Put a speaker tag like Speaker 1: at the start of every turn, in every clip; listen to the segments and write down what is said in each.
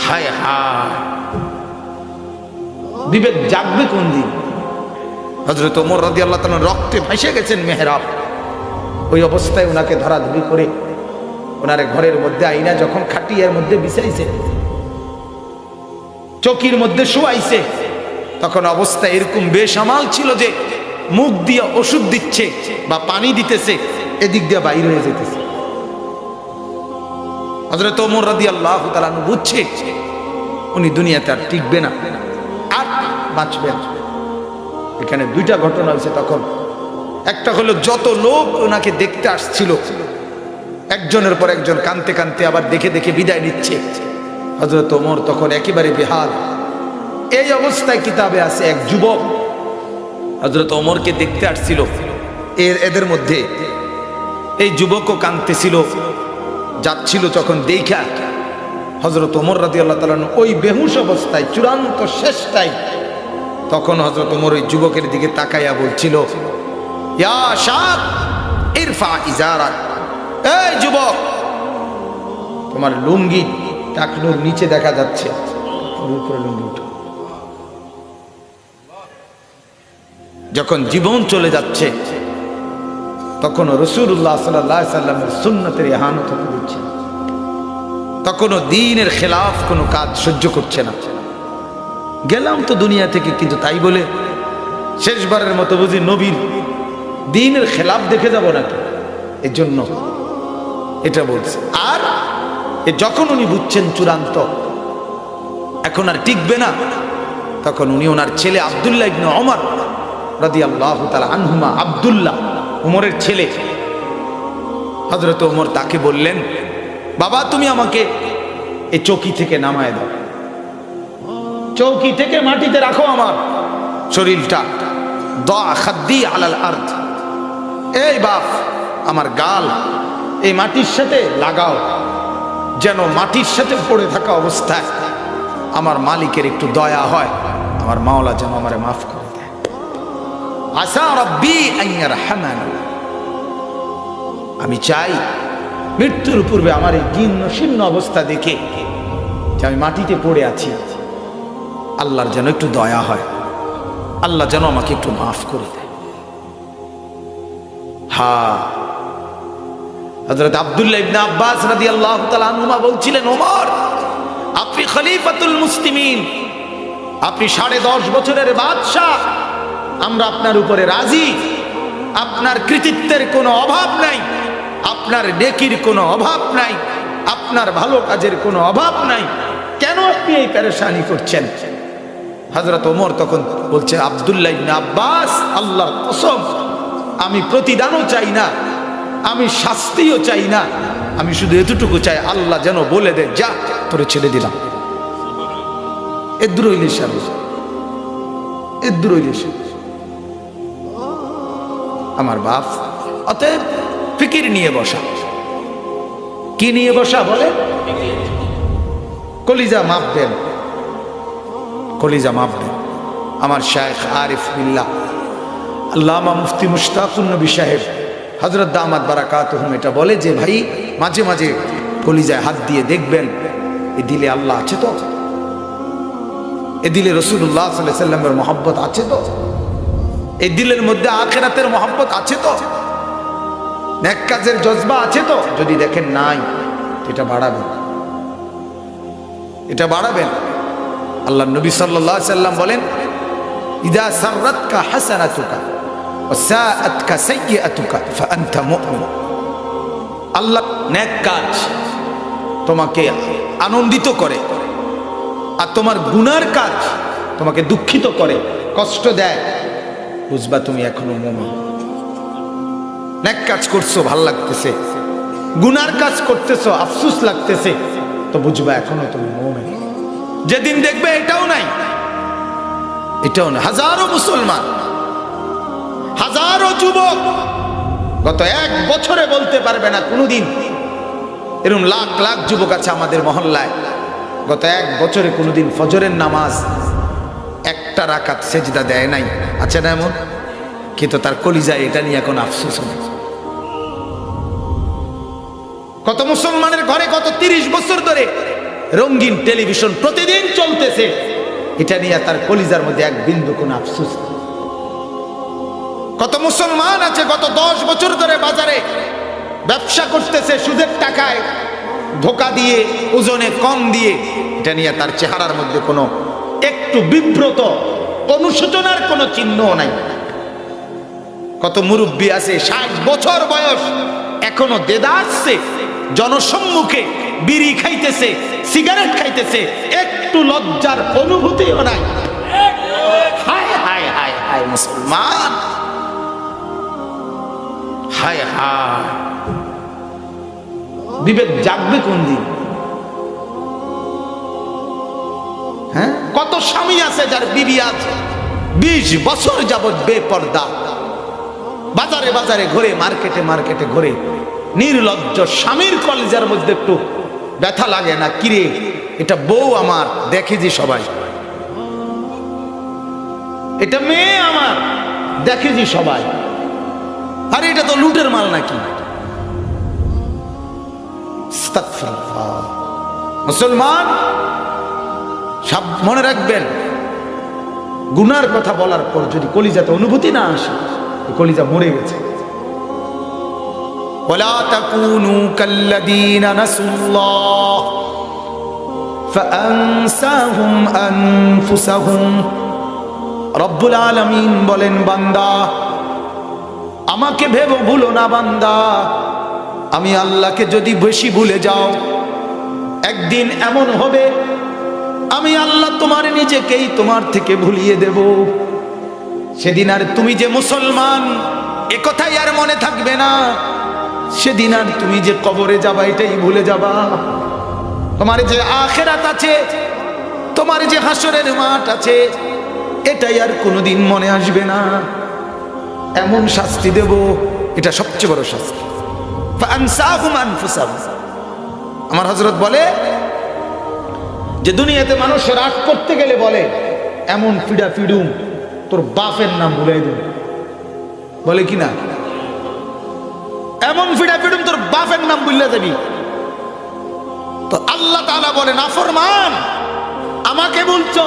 Speaker 1: হায় হায়, বিবেক জাগবে কোন দিন? হযরত ওমর রাদিয়াল্লাহু তাআলা রক্তে ভাসে গেছেন মেহরাব। ওই অবস্থায় ওনাকে ধরাধরি করে ওনার ঘরের মধ্যে আইনা যখন খাটিয়ার মধ্যে বিছাইছে, চৌকির মধ্যে শোয়াইছে, তখন অবস্থা এরকম বেসামাল ছিল যে মুখ দিয়ে ওষুধ দিচ্ছে বা পানি দিতেছে, এদিক দিয়ে বাইরে হয়ে যেতেছে। হযরত ওমর রাদিয়াল্লাহু তাআলা বুঝছে উনি দুনিয়াতে আর টিকবে না, আর বাঁচবে না। এখানে দুইটা ঘটনা হয়েছে তখন। একটা হলো যত লোক ওনাকে দেখতে আসছিল, একজনের পর একজন কানতে কানতে আবার দেখে দেখে বিদায় নিচ্ছে। হযরত ওমর তখন একেবারে বেহাল। এই অবস্থায় কিতাবে আছে এক যুবক হযরত ওমরকে দেখতে আসছিল। এদের মধ্যে এই যুবকও কানতেছিল, যাচ্ছিল যখন দেখা হযরত ওমর রাদিয়াল্লাহু তাআলা ওই বেহুশ অবস্থায়, চূড়ান্ত শেষটাই, তখন হযরত ওমর ওই যুবকের দিকে তাকাইয়া বলছিল, ইয়া শাব ইরফা ইজারাক, এই যুবক তোমার লুঙ্গি টাকনুর নিচে দেখা যাচ্ছে, উপরে লুঙ্গি উঠো। যখন জীবন চলে যাচ্ছে তখন রাসূলুল্লাহ সাল্লাল্লাহু আলাইহি সাল্লামের সুন্নতের ইহানত হতে দিচ্ছে, তখনও দ্বীনের খেলাফ কোনো কাজ সহ্য করছে না। গেলাম তো দুনিয়া থেকে, কিন্তু তাই বলে শেষবারের মতো বুঝি নবীর দ্বীনের খেলাফ দেখে যাব নাকি? এর জন্য এটা বলছে। আর যখন উনি বুঝছেন চূড়ান্ত এখন আর টিকবে না, তখন উনি ওনার ছেলে আব্দুল্লাহ ইবনে ওমর রাদিয়াল্লাহু তাআলা আনহুমা, আব্দুল্লাহ ওমরের ছেলে, হযরত ওমর তাকে বললেন, বাবা তুমি আমাকে এই চৌকি থেকে নামায় দাও, চৌকি থেকে মাটিতে রাখো আমার শরীরটা, দা খাদ্দি আলাল আরদ, এই বাপ আমার গাল এই মাটির সাথে লাগাও, যেন মাটির সাথে পড়ে থাকা অবস্থায় আমার মালিকের একটু দয়া হয়, আমার মাওলা যেন আমারে মাফ করে দেয়। আসা রাব্বি আন ইয়ারহামানি, আমি চাই মৃত্যুর পূর্বে আমার এই জীর্ণ শীর্ণ অবস্থা দেখে যে আমি মাটিতে পড়ে আছি, আল্লাহর যেন একটু দয়া হয়, আল্লাহ যেন আমাকে একটু মাফ করে দেয়। হ্যাঁ, হযরত আব্দুল্লাহ ইবনে আব্বাস রাদিয়াল্লাহু তাআলা আনহুমা বলছিলেন, ওমর আপনি খলিফাতুল মুসলিমিন, আপনি 10.5 বছরের বাদশাহ, আমরা আপনার উপরে রাজি, আপনার কৃতিত্বের কোনো অভাব নাই, আপনার নেকির কোনো অভাব নাই, আপনার ভালো কাজের কোনো অভাব নাই, কেন আপনি এই পেরেশানি করছেন? হযরত ওমর তখন বলছে, আব্দুল্লাহ ইবনে আব্বাস আল্লাহর কসম, আমি প্রতিদানও চাই না, আমি শাস্তিও চাই না, আমি শুধু এতটুকু চাই আল্লাহ যেন বলে দেয়, যা তোরে ছেড়ে দিলাম। এদুর হইলে এদুর হইলে আমার বাপ। অতএব ফিকির নিয়ে বসা, কি নিয়ে বসা বলে? কলিজা মাপ দেন, কলিজা মাপ দেন। আমার শায়েখ আরিফ বিল্লাহ আল্লামা মুফতি মুশতাকুন নবী সাহেব হযরত দামাত বারাকাতুহুম এটা বলে যে, ভাই মাঝে মাঝে কলিজায় হাত দিয়ে দেখবেন এ দিলে আল্লাহ আছে তো, এ দিলে রাসূলুল্লাহ সাল্লাল্লাহু আলাইহি সাল্লামের মহব্বত আছে তো, এই দিলের মধ্যে আখিরাতের মহব্বত আছে তো, নেক কাজের জজবা আছে তো। যদি দেখেন নাই, এটা বাড়াবেন, এটা বাড়াবেন। আল্লাহ নবী সাল্লাল্লাহু আলাইহি সাল্লাম বলেন, ইদা সাররাতকা হাসানাতুকা ওয়া সাআতকা সাইয়্যাতুকা ফাআনতা মুমিন। আল্লাহ নেক কাজ তোমাকে আনন্দিত করে আর তোমার গুনার কাজ তোমাকে দুঃখিত করে, কষ্ট দেয়, বুঝবা তুমি এখনো মুমিন। নেক কাজ করছো ভাল লাগতেছে, গুনার কাজ করতেছো আফসোস লাগতেছে, তো বুঝবা এখনো তুমি মুমিন। যেদিন দেখবে এটাও নাই, এটাও না, হাজারো মুসলমান, হাজারো যুবক গত 1 বছরে বলতে পারবে না কোনোদিন, এরকম লাখ লাখ যুবক আছে আমাদের মহল্লায়, গত 1 বছরে কোনোদিন ফজরের নামাজ একটা রাকাত সেজদা দেয় নাই, আছে না এমন? কিন্তু তার কলিজায় এটা নিয়ে এখন আফসোস নেই। কত মুসলমানের ঘরে গত 30 বছর ধরে রঙিন টেলিভিশন প্রতিদিন চলতেছে, এটা নিয়ে তার কলিজার মধ্যে এক বিন্দু কোনো আফসোস নেই। কত মুসলমান আছে গত 10 বছর ধরে বাজারে ব্যবসা করতেছে সুদের টাকায়, ধোকা দিয়ে, ওজনে কম দিয়ে, এটা নিয়ে তার চেহারার মধ্যে কোনো একটু বিব্রত অনুশোচনার কোনো চিহ্ন নাই। কত মুরব্বী আছে 60 বছর বয়স, এখনো দেদারছে, জনসম্মুখে বিড়ি খাইতেছে, সিগারেট খাইতেছে, একটু লজ্জার অনুভূতিও নাই। হায় হায় হায় হায় মুসলমান, হায় হায়, বিবেক জাগবে কোন দিন? হ্যাঁ, কত স্বামী আছে যার বিবি আছে 20 বছর যাবৎ বেপর্দা, বাজারে বাজারে ঘুরে, মার্কেটে মার্কেটে ঘুরে, নির্লজ্জ স্বামীর কলেজের মধ্যে একটু ব্যথা লাগে না? কিরে, এটা বউ আমার, দেখে যে সবাই, এটা মেয়ে আমার, দেখে যে সবাই, আরে এটা তো লুটের মাল নাকি? মুসলমান সব মনে রাখবেন, গুনার কথা বলার পর যদি কলিজাতে অনুভূতি না আসে, কলিজা মরে গেছে। ওয়ালা তাকুনু কাল্লাযীনা নাসুল্লাহ ফাআনসাহুম আনফুসাহুম। রব্বুল আলামিন বলেন, বান্দা আমাকে ভেবো ভুলো না বান্দা, আমি আল্লাহকে যদি বেশি ভুলে যাও, একদিন এমন হবে আমি আল্লাহ তোমার নিজেকেই তোমার থেকে ভুলিয়ে দেব। সেদিন আর তুমি যে মুসলমান এ কথাই আর মনে থাকবে না, সেদিন আর তুমি যে কবরে যাবা এটাই ভুলে যাবা। তোমার যে আখিরাত আছে, তোমার যে হাসরের মাঠ আছে, এটাই আর কোনোদিন মনে আসবে না। এমন শাস্তি দেব, এটা সবচেয়ে বড় শাস্তি। ফাআনসাহুম আনফুসাহুম। আমার হযরত বলে যে দুনিয়াতে মানুষ রাগ করতে গেলে বলে এমন পিডা পিডুম তোর বাপের নাম ভুলাই দেব, বলে কি না? এমন পিডা পিডুম তোর বাপের নাম ভুলে যাবি। তো আল্লাহ তাআলা বলে, নাফরমান আমাকে বলছো,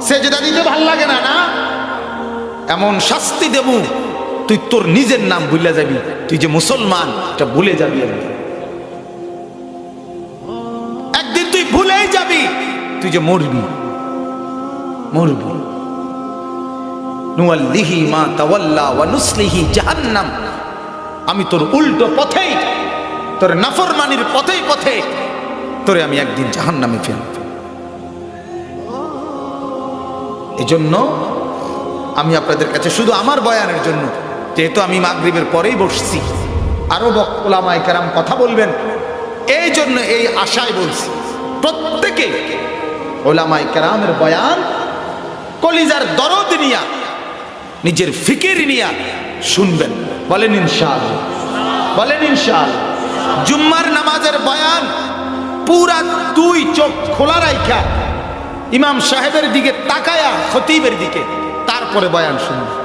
Speaker 1: সেজদা দিতে ভাল লাগে না? না, এমন শাস্তি দেব তুই তোর নিজের নাম ভুলে যাবি, তুই যে মুসলমান এটা ভুলে যাবি। একদিন তুই ভুলেই যাবি তুই যে মরবি, মরবি। নুওয়াল্লিহি মা তাওয়াল্লা ওয়া নুসলিহি জাহান্নাম। আমি তোর উল্টো পথেই, তোর নাফরমানির পথেই পথে তোরে আমি একদিন জাহান্নামে ফেলব। এজন্য আমি আপনাদের কাছে শুধু আমার বয়ানের জন্য, যেহেতু আমি মাগরিবের পরেই বসছি, আরো ওলামায়ে কেরাম কথা বলবেন, এই জন্য এই আশায় বলছি প্রত্যেকে ওলামায়ে কেরামের বয়ান কলিজার দরদ নিয়া, নিজের ফিকির নিয়া শুনবেন। বলেন ইনশাআল্লাহ, বলেন ইনশাআল্লাহ। জুম্মার নামাজের বয়ান পুরা 2 চোখ খোলা রাইখা ইমাম সাহেবের দিকে তাকায়া, খতিবের দিকে, তারপরে বয়ান শুনবেন।